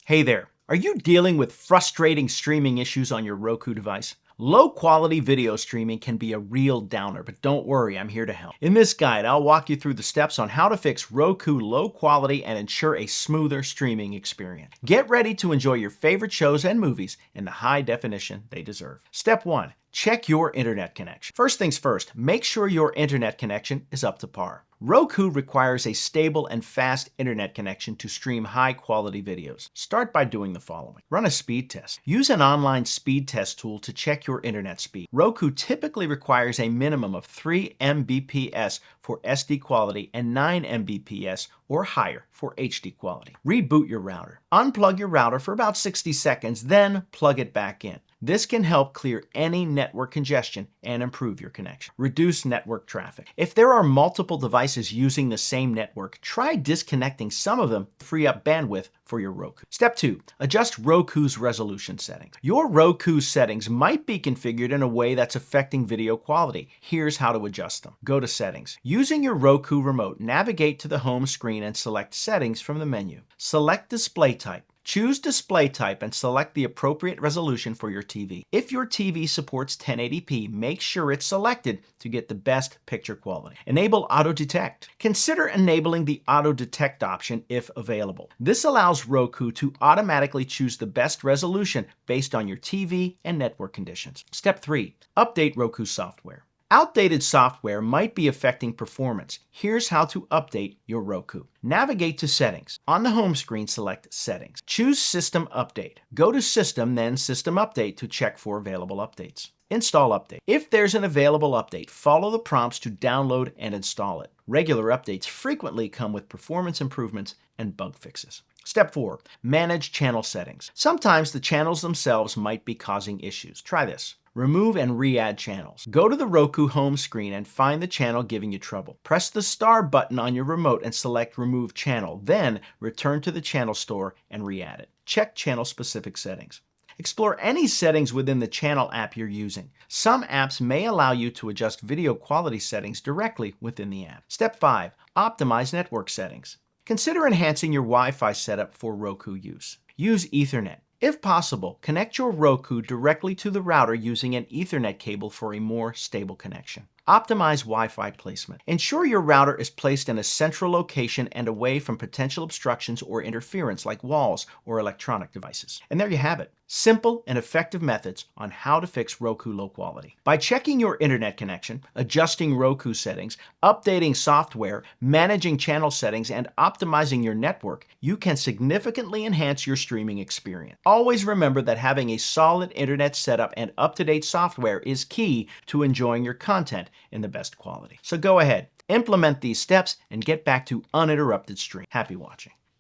Hey there, are you dealing with frustrating streaming issues on your Roku device? Low quality video streaming can be a real downer, but don't worry, I'm here to help. In this guide, I'll walk you through the steps on how to fix Roku low quality and ensure a smoother streaming experience. Get ready to enjoy your favorite shows and movies in the high definition they deserve. Step 1. Check your internet connection. First things first, make sure your internet connection is up to par. Roku requires a stable and fast internet connection to stream high-quality videos. Start by doing the following. Run a speed test. Use an online speed test tool to check your internet speed. Roku typically requires a minimum of 3 Mbps for SD quality and 9 Mbps or higher for HD quality. Reboot your router. Unplug your router for about 60 seconds, then plug it back in. This can help clear any network congestion and improve your connection. Reduce network traffic. If there are multiple devices using the same network, try disconnecting some of them to free up bandwidth for your Roku. Step 2. Adjust Roku's resolution settings. Your Roku settings might be configured in a way that's affecting video quality. Here's how to adjust them. Go to Settings. Using your Roku remote, navigate to the home screen and select Settings from the menu. Select Display Type. Choose Display Type and select the appropriate resolution for your TV. If your TV supports 1080p, make sure it's selected to get the best picture quality. Enable Auto Detect. Consider enabling the Auto Detect option if available. This allows Roku to automatically choose the best resolution based on your TV and network conditions. Step 3. Update Roku software. Outdated software might be affecting performance. Here's how to update your Roku. Navigate to Settings. On the home screen, select Settings. Choose System Update. Go to System, then System Update to check for available updates. Install update. If there's an available update, follow the prompts to download and install it. Regular updates frequently come with performance improvements and bug fixes. Step 4. Manage channel settings. Sometimes the channels themselves might be causing issues. Try this. Remove and re-add channels. Go to the Roku home screen and find the channel giving you trouble. Press the star button on your remote and select Remove Channel. Then return to the channel store and re-add it. Check channel-specific settings. Explore any settings within the channel app you're using. Some apps may allow you to adjust video quality settings directly within the app. Step 5. Optimize network settings. Consider enhancing your Wi-Fi setup for Roku use. Use Ethernet. If possible, connect your Roku directly to the router using an Ethernet cable for a more stable connection. Optimize Wi-Fi placement. Ensure your router is placed in a central location and away from potential obstructions or interference like walls or electronic devices. And there you have it. Simple and effective methods on how to fix Roku low quality. By checking your internet connection, adjusting Roku settings, updating software, managing channel settings, and optimizing your network, you can significantly enhance your streaming experience. Always remember that having a solid internet setup and up-to-date software is key to enjoying your content in the best quality. So go ahead, implement these steps, and get back to uninterrupted stream. Happy watching.